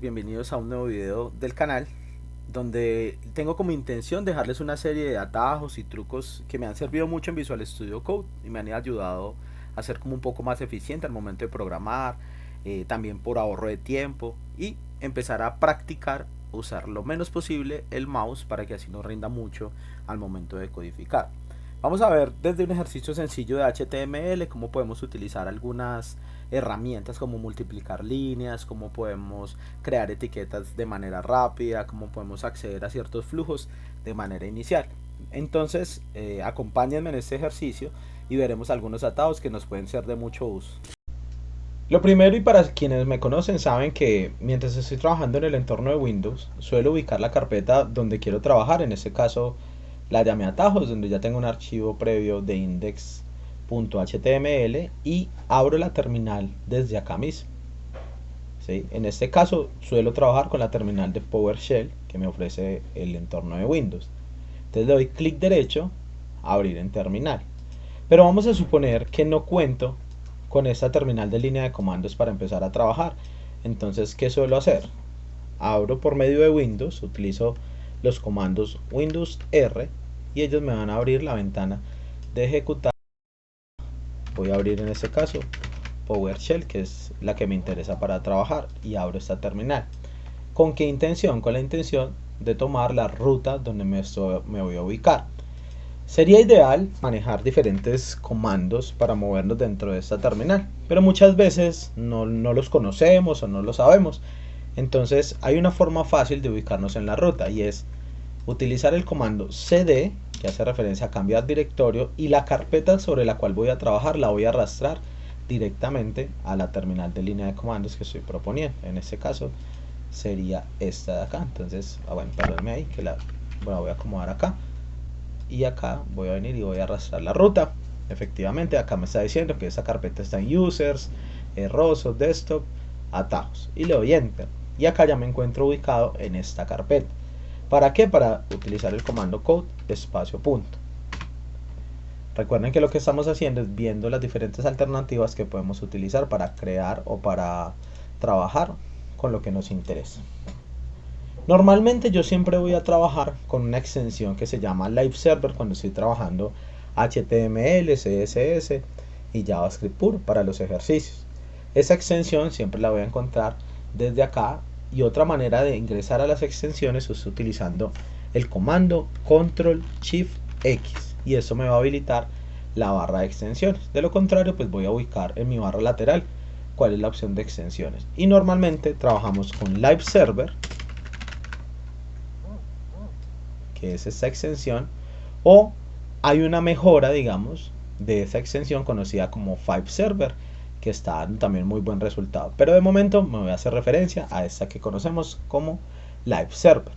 bienvenidos a un nuevo video del canal donde tengo como intención dejarles una serie de atajos y trucos que me han servido mucho en Visual Studio Code y me han ayudado a ser como un poco más eficiente al momento de programar, también por ahorro de tiempo y empezar a practicar usar lo menos posible el mouse para que así no rinda mucho al momento de codificar. Vamos a ver desde un ejercicio sencillo de HTML cómo podemos utilizar algunas herramientas como multiplicar líneas, cómo podemos crear etiquetas de manera rápida, cómo podemos acceder a ciertos flujos de manera inicial. Entonces, acompáñenme en este ejercicio y veremos algunos atados que nos pueden ser de mucho uso. Lo primero, y para quienes me conocen saben que mientras estoy trabajando en el entorno de Windows, suelo ubicar la carpeta donde quiero trabajar. En este caso la llamé atajos, donde ya tengo un archivo previo de index.html y abro la terminal desde acá mismo. ¿Sí? En este caso suelo trabajar con la terminal de PowerShell que me ofrece el entorno de Windows. Entonces le doy clic derecho, abrir en terminal. Pero vamos a suponer que no cuento con esta terminal de línea de comandos para empezar a trabajar. Entonces, ¿qué suelo hacer? Abro por medio de Windows, utilizo los comandos Windows R y ellos me van a abrir la ventana de ejecutar. Voy a abrir en este caso PowerShell, que es la que me interesa para trabajar, y abro esta terminal. ¿Con qué intención? Con la intención de tomar la ruta donde me voy a ubicar. Sería ideal manejar diferentes comandos para movernos dentro de esta terminal, pero muchas veces no los conocemos o no lo sabemos. Entonces hay una forma fácil de ubicarnos en la ruta y es utilizar el comando cd, que hace referencia a cambiar directorio, y la carpeta sobre la cual voy a trabajar la voy a arrastrar directamente a la terminal de línea de comandos que estoy proponiendo. En este caso sería esta de acá. Entonces, bueno, perdónme ahí que la voy a acomodar acá y acá voy a venir y voy a arrastrar la ruta. Efectivamente acá me está diciendo que esa carpeta está en users, rosos, desktop, atajos, y le doy enter y acá ya me encuentro ubicado en esta carpeta. ¿Para qué? Para utilizar el comando code espacio punto. Recuerden que lo que estamos haciendo es viendo las diferentes alternativas que podemos utilizar para crear o para trabajar con lo que nos interesa. Normalmente yo siempre voy a trabajar con una extensión que se llama Live Server cuando estoy trabajando HTML, CSS y JavaScript puro para los ejercicios. Esa extensión siempre la voy a encontrar desde acá, y otra manera de ingresar a las extensiones es utilizando el comando Control Shift X, y eso me va a habilitar la barra de extensiones. De lo contrario, pues voy a ubicar en mi barra lateral cuál es la opción de extensiones, y normalmente trabajamos con Live Server, que es esta extensión, o hay una mejora, digamos, de esa extensión conocida como Five Server, que está dando también muy buen resultado, pero de momento me voy a hacer referencia a esta que conocemos como Live Server.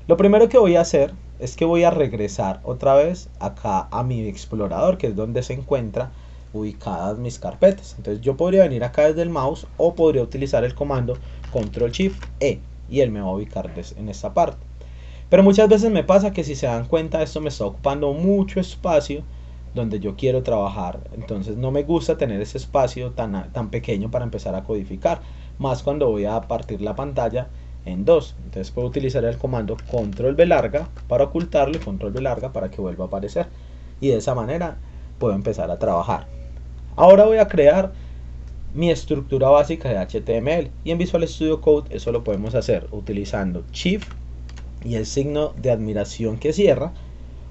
Lo primero que voy a hacer es que voy a regresar otra vez acá a mi explorador, que es donde se encuentran ubicadas mis carpetas. Entonces yo podría venir acá desde el mouse o podría utilizar el comando Control Shift E y él me va a ubicar en esta parte. Pero muchas veces me pasa que, si se dan cuenta, esto me está ocupando mucho espacio donde yo quiero trabajar. Entonces no me gusta tener ese espacio tan pequeño para empezar a codificar, más cuando voy a partir la pantalla en dos. Entonces puedo utilizar el comando control V larga para ocultarlo y control V larga para que vuelva a aparecer, y de esa manera puedo empezar a trabajar. Ahora voy a crear mi estructura básica de HTML, y en Visual Studio Code eso lo podemos hacer utilizando Shift y el signo de admiración que cierra,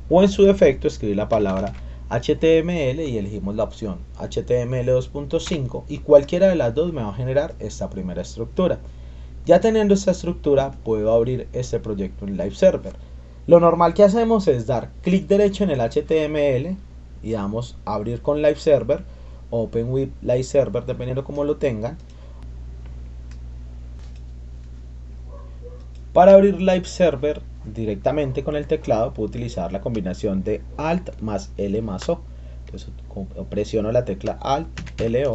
o en su defecto escribir la palabra HTML y elegimos la opción HTML 2.5, y cualquiera de las dos me va a generar esta primera estructura. Ya teniendo esta estructura puedo abrir este proyecto en Live Server. Lo normal que hacemos es dar clic derecho en el HTML y damos abrir con Live Server, Open with Live Server, dependiendo como lo tengan. Para abrir Live Server directamente con el teclado puedo utilizar la combinación de Alt más L más O. Entonces presiono la tecla Alt, L, O,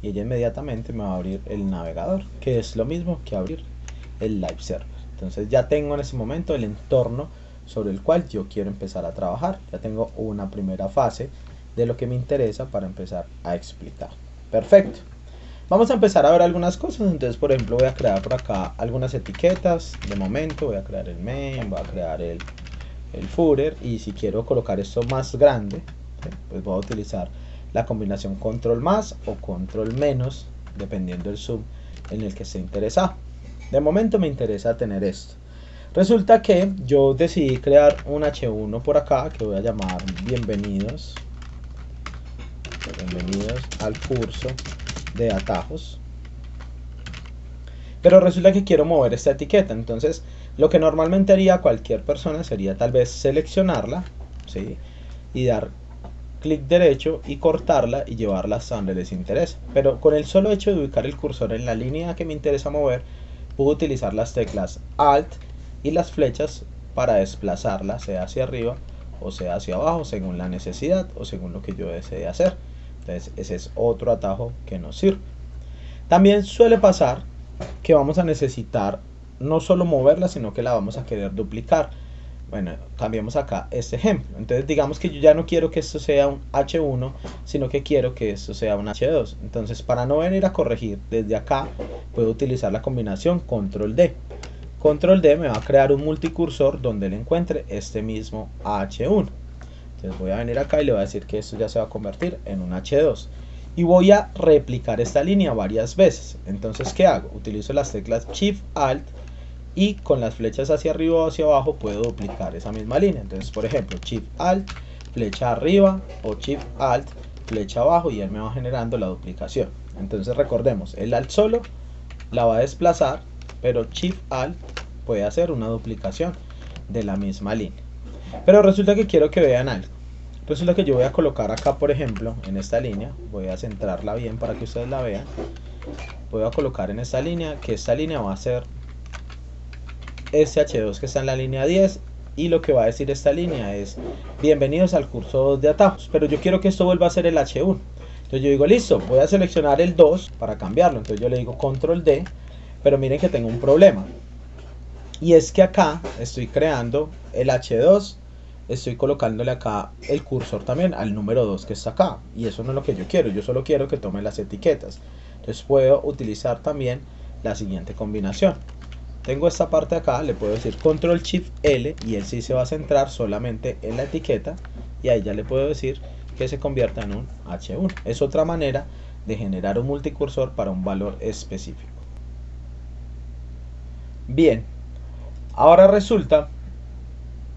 y ella inmediatamente me va a abrir el navegador, que es lo mismo que abrir el Live Server. Entonces ya tengo en ese momento el entorno sobre el cual yo quiero empezar a trabajar. Ya tengo una primera fase de lo que me interesa para empezar a explicar. Perfecto. Vamos a empezar a ver algunas cosas. Entonces, por ejemplo, voy a crear por acá algunas etiquetas. De momento voy a crear el main, voy a crear el footer, y si quiero colocar esto más grande, ¿sí?, pues voy a utilizar la combinación control más o control menos, dependiendo del zoom en el que esté interesado. De momento me interesa tener esto. Resulta que yo decidí crear un H1 por acá que voy a llamar bienvenidos al curso de atajos. Pero resulta que quiero mover esta etiqueta. Entonces lo que normalmente haría cualquier persona sería tal vez seleccionarla, ¿sí?, y dar clic derecho y cortarla y llevarla hasta donde les interesa. Pero con el solo hecho de ubicar el cursor en la línea que me interesa mover, puedo utilizar las teclas Alt y las flechas para desplazarla, sea hacia arriba o sea hacia abajo, según la necesidad o según lo que yo desee hacer. Entonces ese es otro atajo que nos sirve. También suele pasar que vamos a necesitar no solo moverla, sino que la vamos a querer duplicar. Bueno, cambiemos acá este ejemplo. Entonces digamos que yo ya no quiero que esto sea un H1, sino que quiero que esto sea un H2. Entonces, para no venir a corregir desde acá, puedo utilizar la combinación control D. Control D me va a crear un multicursor donde le encuentre este mismo H1. Entonces voy a venir acá y le voy a decir que esto ya se va a convertir en un H2. Y voy a replicar esta línea varias veces. Entonces, ¿qué hago? Utilizo las teclas Shift Alt y con las flechas hacia arriba o hacia abajo puedo duplicar esa misma línea. Entonces, por ejemplo, Shift Alt, flecha arriba, o Shift Alt, flecha abajo, y él me va generando la duplicación. Entonces recordemos, el Alt solo la va a desplazar, pero Shift Alt puede hacer una duplicación de la misma línea. Pero resulta que quiero que vean algo. Resulta que yo voy a colocar acá, por ejemplo, en esta línea, voy a centrarla bien para que ustedes la vean. Voy a colocar en esta línea, que esta línea va a ser este H2 que está en la línea 10, y lo que va a decir esta línea es bienvenidos al curso 2 de atajos. Pero yo quiero que esto vuelva a ser el H1. Entonces yo digo listo, voy a seleccionar el 2 para cambiarlo. Entonces yo le digo control D, pero miren que tengo un problema, y es que acá estoy creando el H2, estoy colocándole acá el cursor también al número 2 que está acá, y eso no es lo que yo quiero. Yo solo quiero que tome las etiquetas. Entonces puedo utilizar también la siguiente combinación. Tengo esta parte acá, le puedo decir control shift L, y él sí se va a centrar solamente en la etiqueta, y ahí ya le puedo decir que se convierta en un H1. Es otra manera de generar un multicursor para un valor específico. Bien, ahora resulta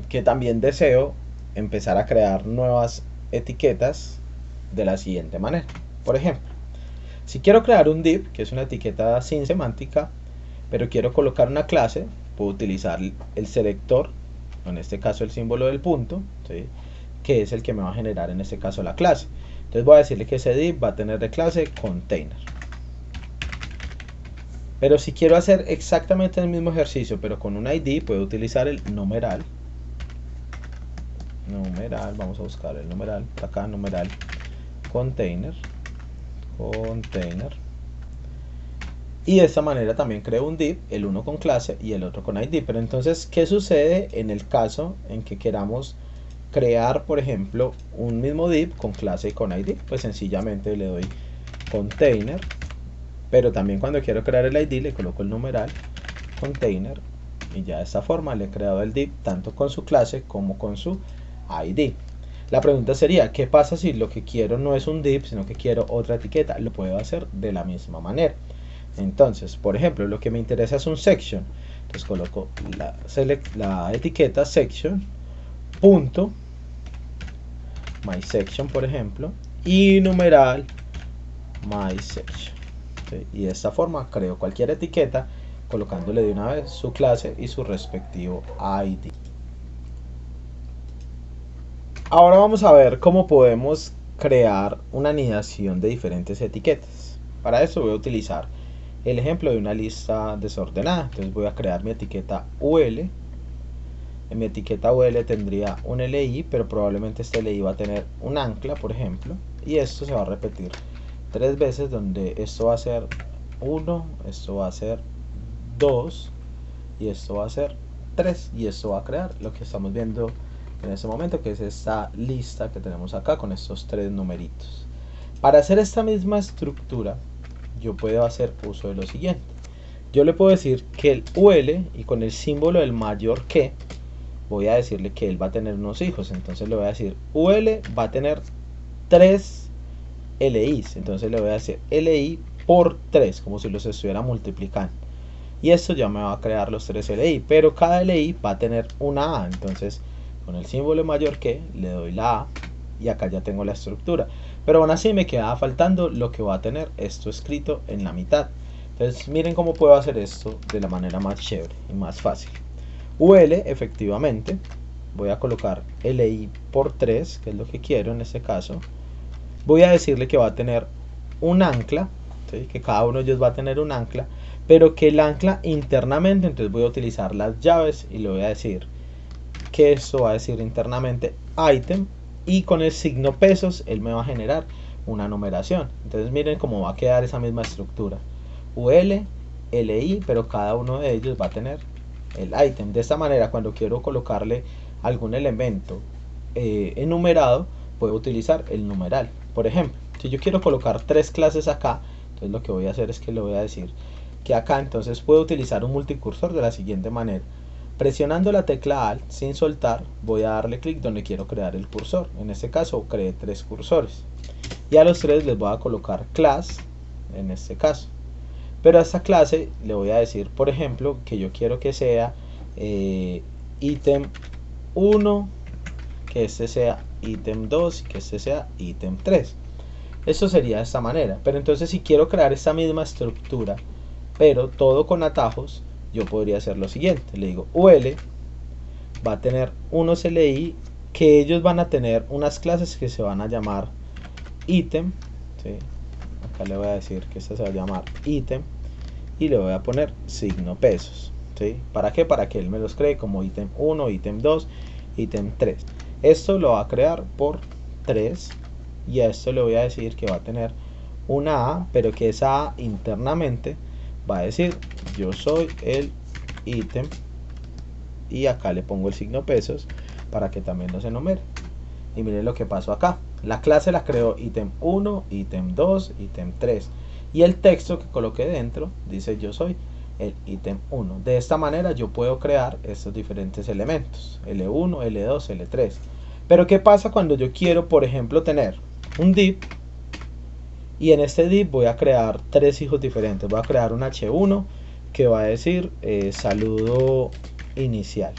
que también deseo empezar a crear nuevas etiquetas de la siguiente manera. Por ejemplo, si quiero crear un div, que es una etiqueta sin semántica, pero quiero colocar una clase, puedo utilizar el selector, en este caso el símbolo del punto, ¿sí?, que es el que me va a generar en este caso la clase. Entonces voy a decirle que ese div va a tener de clase container. Pero si quiero hacer exactamente el mismo ejercicio, pero con un ID, puedo utilizar el numeral. Vamos a buscar el numeral, acá numeral container. Y de esta manera también creo un div, el uno con clase y el otro con ID. Pero entonces, ¿qué sucede en el caso en que queramos crear, por ejemplo, un mismo div con clase y con ID? Pues sencillamente le doy container, pero también cuando quiero crear el ID le coloco el numeral container, y ya de esta forma le he creado el div tanto con su clase como con su ID. La pregunta sería, ¿qué pasa si lo que quiero no es un div, sino que quiero otra etiqueta? Lo puedo hacer de la misma manera. Entonces, por ejemplo, lo que me interesa es un section. Entonces coloco la etiqueta section punto my section, por ejemplo, y numeral my section. ¿Sí? Y de esta forma creo cualquier etiqueta colocándole de una vez su clase y su respectivo ID. Ahora vamos a ver cómo podemos crear una anidación de diferentes etiquetas. Para eso voy a utilizar el ejemplo de una lista desordenada. Entonces voy a crear mi etiqueta UL. En mi etiqueta UL tendría un LI, pero probablemente este LI va a tener un ancla, por ejemplo, y esto se va a repetir 3 veces, donde esto va a ser 1, esto va a ser 2 y esto va a ser 3, y esto va a crear lo que estamos viendo en este momento, que es esta lista que tenemos acá con estos 3 numeritos. Para hacer esta misma estructura, yo puedo hacer uso de lo siguiente. Yo le puedo decir que el UL, y con el símbolo del mayor que, voy a decirle que él va a tener unos hijos. Entonces le voy a decir UL va a tener 3 LIs. Entonces le voy a decir LI por 3, como si los estuviera multiplicando. Y esto ya me va a crear los 3 LI, pero cada LI va a tener una A. Entonces con el símbolo mayor que le doy la A y acá ya tengo la estructura. Pero aún así me queda faltando lo que va a tener esto escrito en la mitad. Entonces miren cómo puedo hacer esto de la manera más chévere y más fácil. UL, efectivamente, voy a colocar LI por 3, que es lo que quiero en este caso. Voy a decirle que va a tener un ancla, ¿sí? Que cada uno de ellos va a tener un ancla, pero que el ancla internamente, entonces voy a utilizar las llaves y le voy a decir que esto va a decir internamente item, y con el signo pesos él me va a generar una numeración. Entonces miren cómo va a quedar esa misma estructura. UL, LI, pero cada uno de ellos va a tener el item. De esta manera, cuando quiero colocarle algún elemento enumerado, puedo utilizar el numeral. Por ejemplo, si yo quiero colocar 3 clases acá, entonces lo que voy a hacer es que le voy a decir que acá entonces puedo utilizar un multicursor de la siguiente manera. Presionando la tecla Alt sin soltar, voy a darle clic donde quiero crear el cursor. En este caso creé 3 cursores y a los 3 les voy a colocar class en este caso. Pero a esta clase le voy a decir, por ejemplo, que yo quiero que sea ítem 1, que este sea ítem 2 y que este sea ítem 3. Esto sería de esta manera. Pero entonces si quiero crear esta misma estructura, pero todo con atajos, yo podría hacer lo siguiente. Le digo UL va a tener unos LI que ellos van a tener unas clases que se van a llamar ítem, ¿sí? Acá le voy a decir que esta se va a llamar ítem y le voy a poner signo pesos, ¿sí? ¿Para qué? Para que él me los cree como ítem 1, ítem 2, ítem 3. Esto lo va a crear por 3 y a esto le voy a decir que va a tener una A, pero que esa A internamente va a decir yo soy el ítem, y acá le pongo el signo pesos para que también no se enumere. Y miren lo que pasó acá. La clase la creó ítem 1, ítem 2, ítem 3. Y el texto que coloqué dentro dice yo soy el ítem 1. De esta manera yo puedo crear estos diferentes elementos. L1, L2, L3. Pero ¿qué pasa cuando yo quiero, por ejemplo, tener un div? Y en este div voy a crear 3 hijos diferentes. Voy a crear un H1 que va a decir saludo inicial,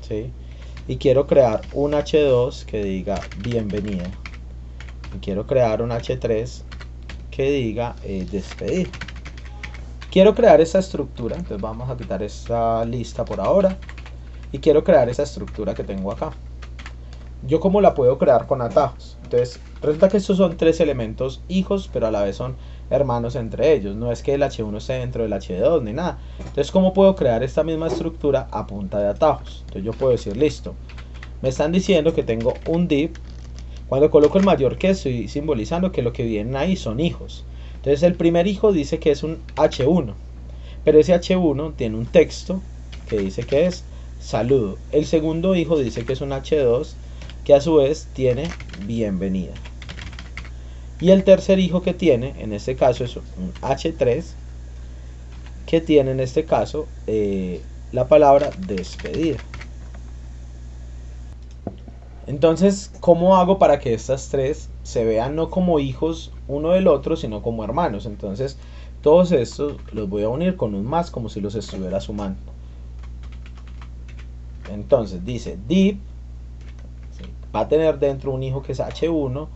¿sí? Y quiero crear un H2 que diga bienvenida. Y quiero crear un H3 que diga despedida. Quiero crear esta estructura, entonces vamos a quitar esta lista por ahora. Y quiero crear esa estructura que tengo acá. Yo cómo la puedo crear con atajos. Entonces resulta que estos son 3 elementos hijos, pero a la vez son hermanos entre ellos. No es que el H1 esté dentro del H2 ni nada. Entonces ¿cómo puedo crear esta misma estructura a punta de atajos? Entonces yo puedo decir listo. Me están diciendo que tengo un div. Cuando coloco el mayor que, estoy simbolizando que lo que vienen ahí son hijos. Entonces el primer hijo dice que es un H1, pero ese H1 tiene un texto que dice que es saludo. El segundo hijo dice que es un H2, que a su vez tiene bienvenida. Y el tercer hijo que tiene, en este caso es un H3, que tiene en este caso la palabra despedida. Entonces, ¿cómo hago para que estas 3 se vean no como hijos uno del otro, sino como hermanos? Entonces, todos estos los voy a unir con un más, como si los estuviera sumando. Entonces, dice div, ¿sí? Va a tener dentro un hijo que es H1,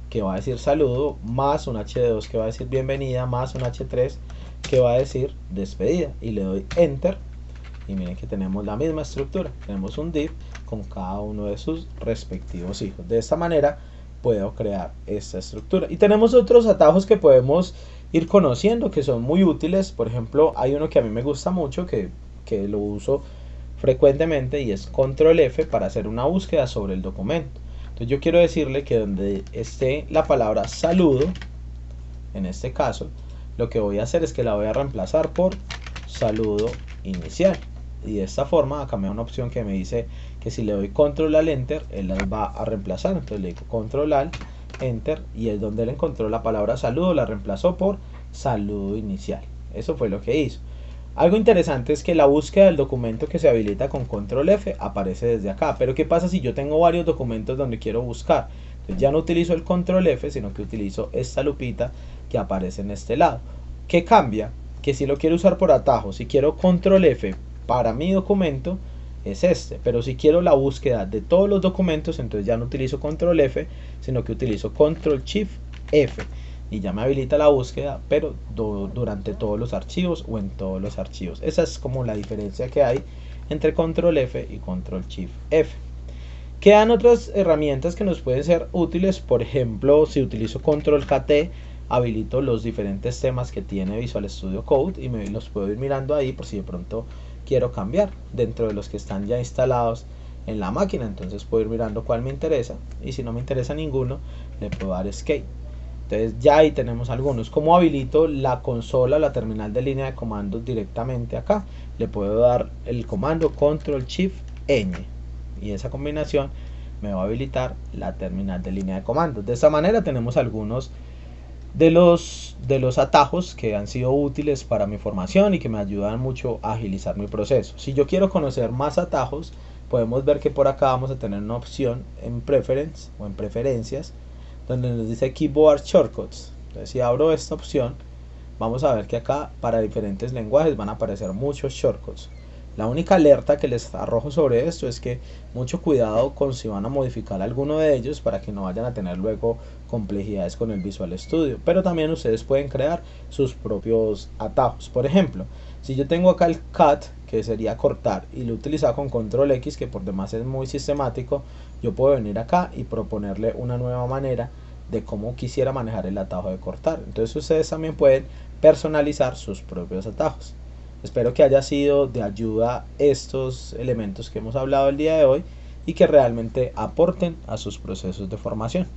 que va a decir saludo, más un H2 que va a decir bienvenida, más un H3 que va a decir despedida. Y le doy enter. Y miren que tenemos la misma estructura. Tenemos un div con cada uno de sus respectivos hijos. De esta manera puedo crear esta estructura. Y tenemos otros atajos que podemos ir conociendo que son muy útiles. Por ejemplo, hay uno que a mí me gusta mucho, que lo uso frecuentemente, y es control F para hacer una búsqueda sobre el documento. Entonces yo quiero decirle que donde esté la palabra saludo, en este caso, lo que voy a hacer es que la voy a reemplazar por saludo inicial. Y de esta forma acá me da una opción que me dice que si le doy control al enter, él las va a reemplazar. Entonces le digo control al enter, y es donde él encontró la palabra saludo, la reemplazó por saludo inicial. Eso fue lo que hizo. Algo interesante es que la búsqueda del documento que se habilita con control F aparece desde acá. Pero ¿qué pasa si yo tengo varios documentos donde quiero buscar? Entonces ya no utilizo el control F, sino que utilizo esta lupita que aparece en este lado. ¿Qué cambia? Que si lo quiero usar por atajo, si quiero control F para mi documento, es este. Pero si quiero la búsqueda de todos los documentos, entonces ya no utilizo control F, sino que utilizo control shift F. Y ya me habilita la búsqueda, pero durante todos los archivos o en todos los archivos. Esa es como la diferencia que hay entre control F y control shift F. Quedan otras herramientas que nos pueden ser útiles. Por ejemplo, si utilizo control KT, habilito los diferentes temas que tiene Visual Studio Code y me los puedo ir mirando ahí por si de pronto quiero cambiar dentro de los que están ya instalados en la máquina. Entonces puedo ir mirando cuál me interesa, y si no me interesa ninguno, le puedo dar escape. Entonces ya ahí tenemos algunos. ¿Cómo habilito la consola, la terminal de línea de comandos directamente acá? Le puedo dar el comando control shift ñ, y esa combinación me va a habilitar la terminal de línea de comandos. De esta manera tenemos algunos de los atajos que han sido útiles para mi formación y que me ayudan mucho a agilizar mi proceso. Si yo quiero conocer más atajos, podemos ver que por acá vamos a tener una opción en Preference o en Preferencias, donde nos dice Keyboard Shortcuts. Entonces si abro esta opción, vamos a ver que acá para diferentes lenguajes van a aparecer muchos shortcuts. La única alerta que les arrojo sobre esto es que mucho cuidado con si van a modificar alguno de ellos, para que no vayan a tener luego complejidades con el Visual Studio. Pero también ustedes pueden crear sus propios atajos. Por ejemplo, si yo tengo acá el cut, que sería cortar, y lo utilizo con control X, que por demás es muy sistemático, yo puedo venir acá y proponerle una nueva manera de cómo quisiera manejar el atajo de cortar. Entonces ustedes también pueden personalizar sus propios atajos. Espero que haya sido de ayuda estos elementos que hemos hablado el día de hoy y que realmente aporten a sus procesos de formación.